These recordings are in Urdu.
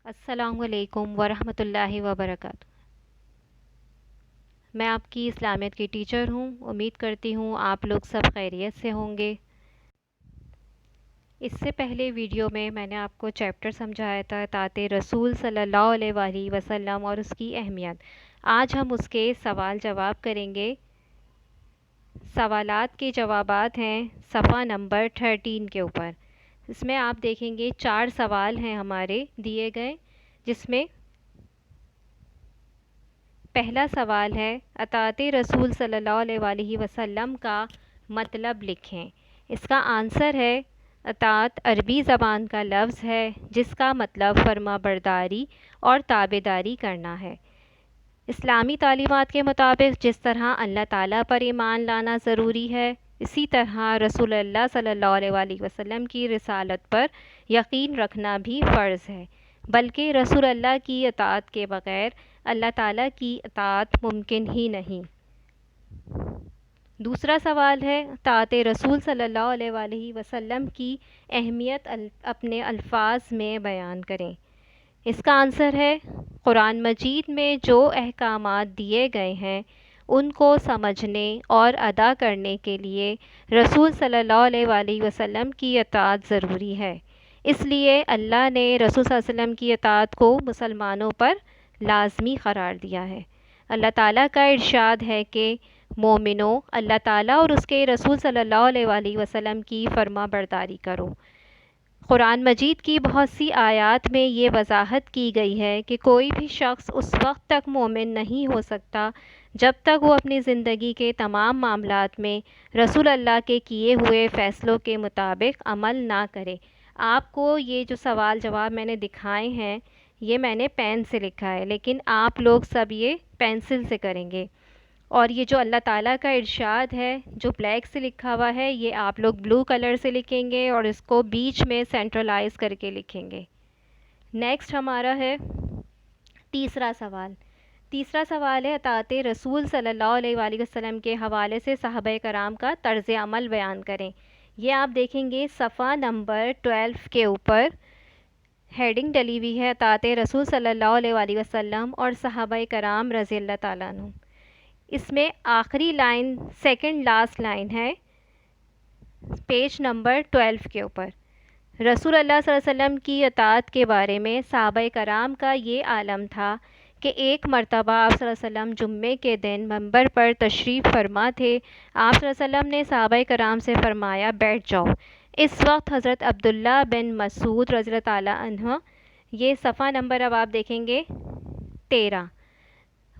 السلام علیکم ورحمۃ اللہ وبرکاتہ۔ میں آپ کی اسلامیت کی ٹیچر ہوں۔ امید کرتی ہوں آپ لوگ سب خیریت سے ہوں گے۔ اس سے پہلے ویڈیو میں نے آپ کو چیپٹر سمجھایا تھا اطاعت رسول صلی اللہ علیہ وآلہ وسلم اور اس کی اہمیت۔ آج ہم اس کے سوال جواب کریں گے۔ سوالات کے جوابات ہیں صفحہ نمبر 13 کے اوپر۔ اس میں آپ دیکھیں گے 4 سوال ہیں ہمارے دیے گئے، جس میں پہلا سوال ہے اطاعت رسول صلی اللہ علیہ وآلہ وسلم کا مطلب لکھیں۔ اس کا آنسر ہے اطاعت عربی زبان کا لفظ ہے جس کا مطلب فرما برداری اور تابعداری کرنا ہے۔ اسلامی تعلیمات کے مطابق جس طرح اللہ تعالیٰ پر ایمان لانا ضروری ہے، اسی طرح رسول اللہ صلی اللہ علیہ وآلہ وسلم کی رسالت پر یقین رکھنا بھی فرض ہے، بلکہ رسول اللہ کی اطاعت کے بغیر اللہ تعالیٰ کی اطاعت ممکن ہی نہیں۔ دوسرا سوال ہے اطاعت رسول صلی اللہ علیہ وآلہ وسلم کی اہمیت اپنے الفاظ میں بیان کریں۔ اس کا آنسر ہے قرآن مجید میں جو احکامات دیے گئے ہیں ان کو سمجھنے اور ادا کرنے کے لیے رسول صلی اللہ علیہ وآلہ وسلم کی اطاعت ضروری ہے۔ اس لیے اللہ نے رسول صلی اللہ علیہ وسلم کی اطاعت کو مسلمانوں پر لازمی قرار دیا ہے۔ اللہ تعالیٰ کا ارشاد ہے کہ مومنوں، اللہ تعالیٰ اور اس کے رسول صلی اللہ علیہ وآلہ وسلم کی فرما برداری کرو۔ قرآن مجید کی بہت سی آیات میں یہ وضاحت کی گئی ہے کہ کوئی بھی شخص اس وقت تک مومن نہیں ہو سکتا جب تک وہ اپنی زندگی کے تمام معاملات میں رسول اللہ کے کیے ہوئے فیصلوں کے مطابق عمل نہ کرے۔ آپ کو یہ جو سوال جواب میں نے دکھائے ہیں یہ میں نے پین سے لکھا ہے، لیکن آپ لوگ سب یہ پینسل سے کریں گے، اور یہ جو اللہ تعالیٰ کا ارشاد ہے جو بلیک سے لکھا ہوا ہے یہ آپ لوگ بلو کلر سے لکھیں گے اور اس کو بیچ میں سینٹرلائز کر کے لکھیں گے۔ نیکسٹ ہمارا ہے تیسرا سوال۔ تیسرا سوال ہے اطاعت رسول صلی اللہ علیہ وآلہ وسلم کے حوالے سے صحابہ کرام کا طرز عمل بیان کریں۔ یہ آپ دیکھیں گے صفحہ نمبر 12 کے اوپر ہیڈنگ ڈلی ہوئی ہے اطاعت رسول صلی اللہ علیہ وآلہ وسلم اور صحابہ کرام رضی اللہ تعالیٰ عنہ۔ اس میں آخری لائن سیکنڈ لاسٹ لائن ہے پیج نمبر 12 کے اوپر۔ رسول اللہ صلی اللہ علیہ وسلم کی اطاعت کے بارے میں صحابہ کرام کا یہ عالم تھا کہ ایک مرتبہ آپ صلی اللہ علیہ وسلم جمعے کے دن منبر پر تشریف فرما تھے۔ آپ صلی اللہ علیہ وسلم نے صحابہ کرام سے فرمایا بیٹھ جاؤ۔ اس وقت حضرت عبداللہ بن مسعود رضی اللہ تعالیٰ عنہ، یہ صفحہ نمبر اب آپ دیکھیں گے 13،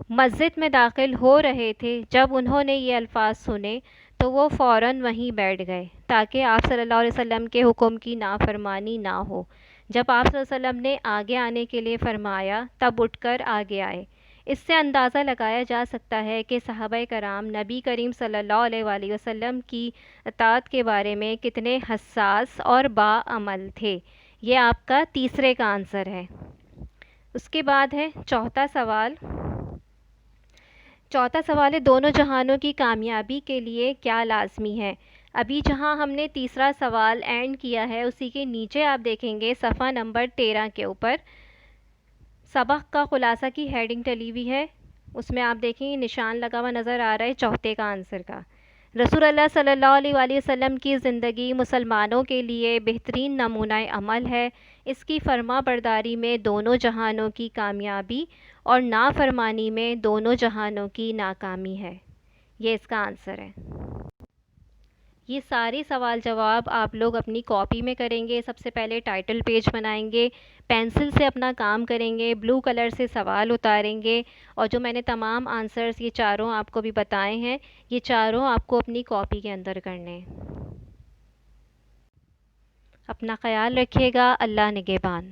مسجد میں داخل ہو رہے تھے۔ جب انہوں نے یہ الفاظ سنے تو وہ فوراً وہیں بیٹھ گئے تاکہ آپ صلی اللہ علیہ وسلم کے حکم کی نافرمانی نہ ہو۔ جب آپ صلی اللہ علیہ وسلم نے آگے آنے کے لیے فرمایا تب اٹھ کر آگے آئے۔ اس سے اندازہ لگایا جا سکتا ہے کہ صحابہ کرام نبی کریم صلی اللہ علیہ وآلہ وسلم کی اطاعت کے بارے میں کتنے حساس اور باعمل تھے۔ یہ آپ کا تیسرے کا آنسر ہے۔ اس کے بعد ہے چوتھا سوال۔ چوتھا سوال ہے دونوں جہانوں کی کامیابی کے لیے کیا لازمی ہے؟ ابھی جہاں ہم نے تیسرا سوال اینڈ کیا ہے اسی کے نیچے آپ دیکھیں گے صفحہ نمبر 13 کے اوپر سبق کا خلاصہ کی ہیڈنگ ڈلی ہوئی ہے۔ اس میں آپ دیکھیں گے نشان لگا ہوا نظر آ رہا ہے چوتھے کا آنسر کا۔ رسول اللہ صلی اللہ علیہ وآلہ وسلم کی زندگی مسلمانوں کے لیے بہترین نمونہ عمل ہے۔ اس کی فرما برداری میں دونوں جہانوں کی کامیابی اور نافرمانی میں دونوں جہانوں کی ناکامی ہے۔ یہ اس کا آنسر ہے۔ یہ سارے سوال جواب آپ لوگ اپنی کاپی میں کریں گے۔ سب سے پہلے ٹائٹل پیج بنائیں گے، پینسل سے اپنا کام کریں گے، بلو کلر سے سوال اتاریں گے، اور جو میں نے تمام آنسرز یہ چاروں آپ کو بھی بتائے ہیں یہ چاروں آپ کو اپنی کاپی کے اندر کرنے ہیں۔ اپنا خیال رکھیے گا۔ اللہ نگہبان۔